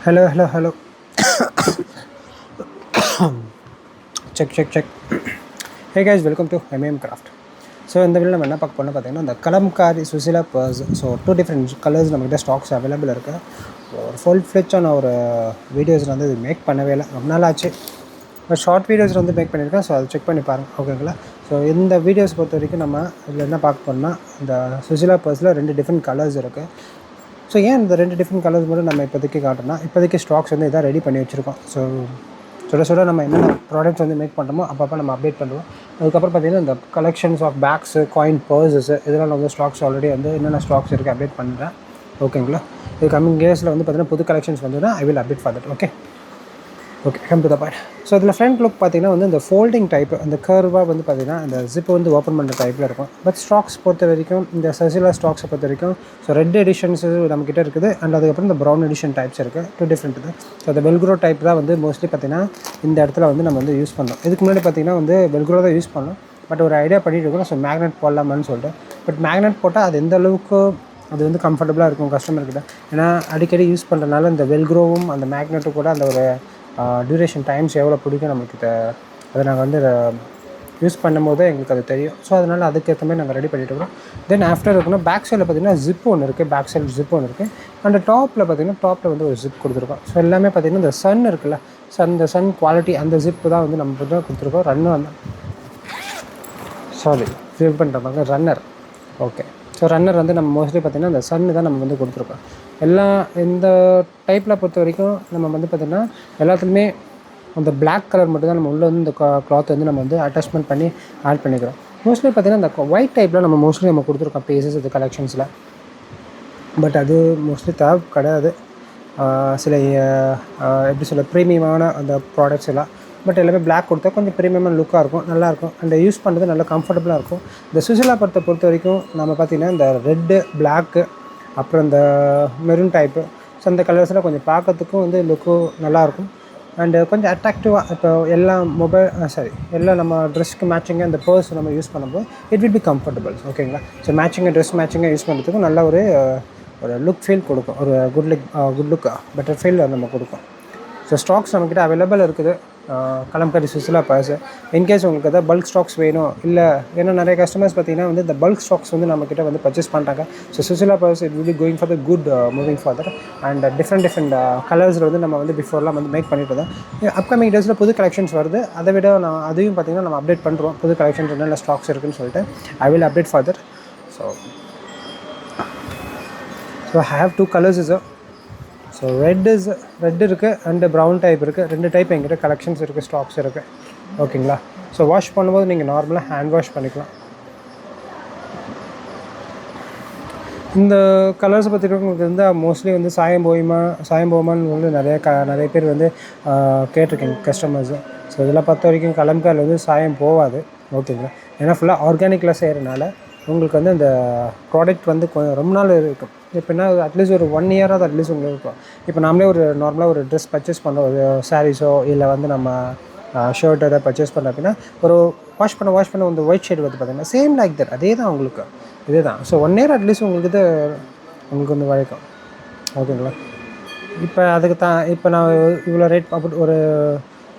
Hello. Check. Hey guys, welcome to Craft. So இந்த video நம்ம என்ன பார்க்க போனால் பார்த்தீங்கன்னா இந்த Kalamkari Sushila purse. So 2 different colours நம்மகிட்ட ஸ்டாக்ஸ் அவைலபிள் இருக்குது. ஒரு ஃபுல் ஃப்ளெட்சான ஒரு வீடியோஸ் வந்து இது மேக் பண்ணவே இல்லை, ரொம்ப நாள் ஆச்சு. ஒரு ஷார்ட் வீடியோஸ் வந்து மேக் பண்ணியிருக்கேன். ஸோ அதை செக் பண்ணி பாருங்கள், ஓகேங்களா. ஸோ இந்த வீடியோஸ் பொறுத்த வரைக்கும் நம்ம இதில் என்ன பார்க்க போனால் இந்த சுசிலா பர்ஸில் 2 டிஃப்ரெண்ட் கலர்ஸ் இருக்குது. ஸோ ஏன் இந்த 2 டிஃப்ரெண்ட் கலர்ஸ் மட்டும் நம்ம இப்போதைக்கு காட்டோம்னா, இப்போதைக்கு ஸ்டாக்ஸ் வந்து இதாக ரெடி பண்ணி வச்சுருக்கோம். ஸோ சொல்ல நம்ம என்னென்ன ப்ராடக்ட்ஸ் வந்து மேக் பண்ணுறோமோ அப்பப்போ நம்ம அப்டேட் பண்ணுவோம். அதுக்கப்புறம் பார்த்திங்கன்னா இந்த கலெக்ஷன்ஸ் ஆஃப் பேக்ஸு, காயின், பர்ஸஸ் இதெல்லாம் வந்து ஸ்டாக்ஸ் ஆல்ரெடி வந்து என்னென்ன ஸ்டாக்ஸ் இருக்குது அப்டேட் பண்ணுறேன், ஓகேங்களா. இது கம்மிங் டேஸில் வந்து பார்த்திங்கன்னா புது கலெக்ஷன்ஸ் வந்து I will update for that. Okay come to the point. So இதில் ஃப்ரண்ட் லுக் பார்த்திங்கன்னா வந்து இந்த ஃபோல்டிங் டைப்பு, அந்த கர்வாக வந்து பார்த்திங்கன்னா இந்த ஜிப்பு வந்து ஓப்பன் பண்ணுற டைப்பில் இருக்கும். பட் ஸ்டாக்ஸ் பொறுத்த வரைக்கும் இந்த சசிலா ஸ்டாக்ஸை பொறுத்த வரைக்கும் ஸோ ரெட் எடிஷன்ஸ் நம்மக்கிட்ட இருக்குது. அண்ட் அதுக்கப்புறம் இந்த ப்ரௌன் எடிஷன் டைப்ஸ் இருக்குது, 2 டிஃப்ரெண்ட் இது. ஸோ அந்த வெல்க்ரோ டைப் தான் வந்து மோஸ்ட்லி பார்த்திங்கன்னா இந்த இடத்துல வந்து நம்ம வந்து யூஸ் பண்ணோம். இதுக்கு முன்னாடி பார்த்திங்கன்னா வந்து வெல்க்ரோ தான் யூஸ் பண்ணோம். பட் ஒரு ஐடியா பண்ணிட்டு இருக்கோம், ஸோ மேக்னெட் போடலாமான்னு சொல்லிட்டு. பட் மேக்னெட் போட்டால் அது எந்த அளவுக்கு அது வந்து கம்ஃபர்டபுளாக இருக்கும் கஸ்டமர்கிட்ட. ஏன்னா அடிக்கடி யூஸ் பண்ணுறதுனால இந்த வெல்க்ரோவும் அந்த மேக்னெட்டும் கூட அந்த ஒரு டியூரேஷன் டைம்ஸ் எவ்வளோ பிடிக்கும் நம்மக்கிட்ட, அதை நாங்கள் வந்து யூஸ் பண்ணும்போது எங்களுக்கு அது தெரியும். ஸோ அதனால் அதுக்கேற்ற மாதிரி நாங்கள் ரெடி பண்ணிட்டு இருக்கோம். தென் ஆஃப்டர் இருக்குன்னா பேக் சைடில் பார்த்திங்கன்னா ஜிப் ஒன்று இருக்குது, பேக் சைடு ஜிப் ஒன்று இருக்குது. அண்ட் டாப்பில் பார்த்திங்கன்னா வந்து ஒரு ஜிப் கொடுத்துருக்கோம். ஸோ எல்லாமே பார்த்திங்கன்னா இந்த சன் இருக்குல்ல, இந்த சன் குவாலிட்டி அந்த ஜிப்பு தான் வந்து நம்ம வந்து கொடுத்துருக்கோம். ஜிப் பண்ணுறாங்க ரன்னர். ஓகே, ஸோ ரன்னர் வந்து நம்ம மோஸ்ட்லி பார்த்திங்கன்னா இந்த சன்னு தான் நம்ம வந்து கொடுத்துருக்கோம். இந்த டைப்பில் பொறுத்த வரைக்கும் நம்ம வந்து பார்த்திங்கன்னா எல்லாத்துலேயுமே அந்த பிளாக் கலர் மட்டும் தான் நம்ம உள்ளே வந்து இந்த கிளாத் வந்து நம்ம வந்து அட்டாச்மெண்ட் பண்ணி ஆட் பண்ணிக்கிறோம். மோஸ்ட்லி பார்த்திங்கன்னா இந்த ஒயிட் டைப்பில் நம்ம மோஸ்ட்லி நம்ம கொடுத்துருக்கோம் பீசஸ் இது கலெக்ஷன்ஸில். பட் அது மோஸ்ட்லி தேவை கிடையாது சில எப்படி சொல்ல ப்ரீமியமான அந்த ப்ராடக்ட்ஸ் எல்லாம். பட் எல்லாமே பிளாக் கொடுத்தா கொஞ்சம் ப்ரீமியமான லுக்காக இருக்கும், நல்லாயிருக்கும். அண்ட் யூஸ் பண்ணுறது நல்லா கம்ஃபர்டபுளாக இருக்கும். இந்த சுசிலா பொறுத்த வரைக்கும் நம்ம பார்த்திங்கன்னா இந்த ரெட்டு, பிளாக்கு, அப்புறம் இந்த மெரூன் டைப்பு, ஸோ அந்த கலர்ஸ்லாம் கொஞ்சம் பார்க்கறதுக்கும் வந்து லுக்கும் நல்லாயிருக்கும். அண்டு கொஞ்சம் அட்ராக்டிவாக இப்போ எல்லாம் நம்ம ட்ரெஸ்க்கு மேட்சிங்காக அந்த பர்ஸ் நம்ம யூஸ் பண்ணும்போது இட் வில் பி கம்ஃபர்டபுள், ஓகேங்களா. ஸோ ட்ரெஸ் மேட்சிங்காக யூஸ் பண்ணுறதுக்கும் நல்ல ஒரு லுக் ஃபீல் கொடுக்கும், ஒரு குட் லுக் பெட்டர் ஃபீல் நம்ம கொடுக்கும். ஸோ ஸ்டாக்ஸ் நம்மக்கிட்ட அவைலபிள் இருக்குது கலம்காரி சுசிலா பர்ஸ். இன்கேஸ் உங்களுக்கு எதாவது பல்க் ஸ்டாக்ஸ் வேணும் இல்லை, ஏன்னா நிறைய கஸ்டமர்ஸ் பார்த்திங்கன்னா வந்து இந்த பல்க் ஸ்டாக்ஸ் வந்து நம்மக்கிட்ட வந்து பர்ச்சேஸ் பண்ணுறாங்க. So Sushila purse it will be going for the good moving farther. And different கலர்ஸில் வந்து நம்ம வந்து பிஃபோர்லாம் வந்து மேக் பண்ணிட்டு இருந்தோம். அப்கமிங் டேஸில் புது கலெக்ஷன்ஸ் வருது, அதை விட அதையும் பார்த்திங்கன்னா நம்ம அப்டேட் பண்ணுறோம். புது கலெக்ஷன்ஸ் என்னென்ன ஸ்டாக்ஸ் இருக்குதுன்னு சொல்லிட்டு I will update further. So I have 2 colours is. So red இருக்குது அண்டு ப்ரௌன் டைப் இருக்குது. 2 டைப் எங்கிட்ட கலெக்ஷன்ஸ் இருக்குது, ஸ்டாக்ஸ் இருக்குது, ஓகேங்களா. ஸோ வாஷ் பண்ணும்போது நீங்கள் நார்மலாக ஹேண்ட் வாஷ் பண்ணிக்கலாம். இந்த கலர்ஸை பற்றி உங்களுக்கு இருந்தால் மோஸ்ட்லி வந்து சாயம் போகுமான்னு வந்து நிறைய பேர் வந்து கேட்டிருக்கேங்க கஸ்டமர்ஸு. ஸோ இதெல்லாம் பொறுத்த வரைக்கும் கலம்காரில் வந்து சாயம் போகாது, ஓகேங்களா. ஏன்னா ஃபுல்லாக ஆர்கானிக்கில் செய்கிறனால உங்களுக்கு வந்து அந்த ப்ராடக்ட் வந்து ரொம்ப நாள் இருக்கும். எப்படின்னா அட்லீஸ்ட் ஒரு 1 இயராக அட்லீஸ்ட் உங்களுக்கு இருக்கும். இப்போ நாமளே ஒரு நார்மலாக ஒரு ட்ரெஸ் பர்ச்சேஸ் பண்ணுறோம், ஒரு சாரீஸோ இல்லை வந்து நம்ம ஷர்ட் எதாவது பர்ச்சேஸ் பண்ணோம் அப்படின்னா ஒரு வாஷ் பண்ண வந்து ஒயிட் ஷேட் வந்து பார்த்திங்கன்னா சேம் லைக் தட் அதே தான் உங்களுக்கு இதே தான். ஸோ 1 இயர் அட்லீஸ்ட் உங்களுக்கு வந்து வழக்கம், ஓகேங்களா. இப்போ நான் இவ்வளோ ரேட் அப்படி ஒரு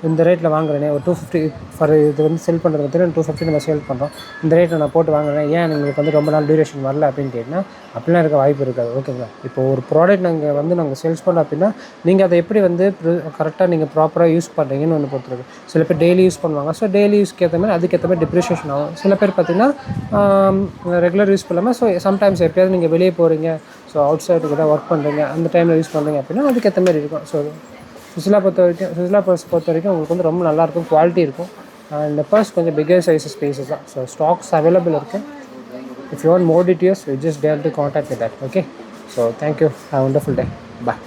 இந்த ரேட்டில் வாங்குறேனே, ஒரு 250 ஃபார் இது வந்து செல் பண்ணுறது பார்த்தீங்கன்னா 250 நம்ம சேல் பண்ணுறோம். இந்த ரேட்டில் நான் போட்டு வாங்குறேன், ஏன் உங்களுக்கு வந்து ரொம்ப நாள் டியூரேஷன் வரல அப்படின்னு கேட்டிங்கன்னா அப்படிலாம் இருக்க வாய்ப்பு இருக்காது, ஓகேங்களா. இப்போ ஒரு ப்ராடக்ட் நாங்கள் சேல்ஸ் பண்ணோம் அப்படின்னா நீங்கள் அதை எப்படி வந்து கரெக்டாக நீங்கள் ப்ராப்பராக யூஸ் பண்ணுறீங்கன்னு ஒன்று பொறுத்துருக்கு. சில பேர் டெய்லி யூஸ் பண்ணுவாங்க. ஸோ டெய்லி யூஸ்க்கு ஏற்ற மாதிரி அதுக்கேற்ற மாதிரி டிப்ரிஷியேஷன் ஆகும். சில பேர் பார்த்திங்கன்னா ரெகுலர் யூஸ் பண்ணாமல் ஸோ சம்டைம்ஸ் எப்போயாவது நீங்கள் வெளியே போகிறீங்க, ஸோ அவுட் சைடுக்கு தான் ஒர்க் பண்ணுறீங்க, அந்த டைமில் யூஸ் பண்ணுறீங்க அப்படின்னா அதுக்கேற்ற மாதிரி இருக்கும். ஸோ சுசிலா பர்ஸ் பொறுத்த வரைக்கும் உங்களுக்கு வந்து ரொம்ப நல்லாயிருக்கும், குவாலிட்டி இருக்கும். அண்ட் பர்ஸ் கொஞ்சம் பிகர் சைஸஸ் ஸ்பேஸஸ் தான். ஸோ ஸ்டாக்ஸ் அவைலபிள் இருக்குது. If you want more details you just dare to contact with that, okay. So thank you, have wonderful day, bye.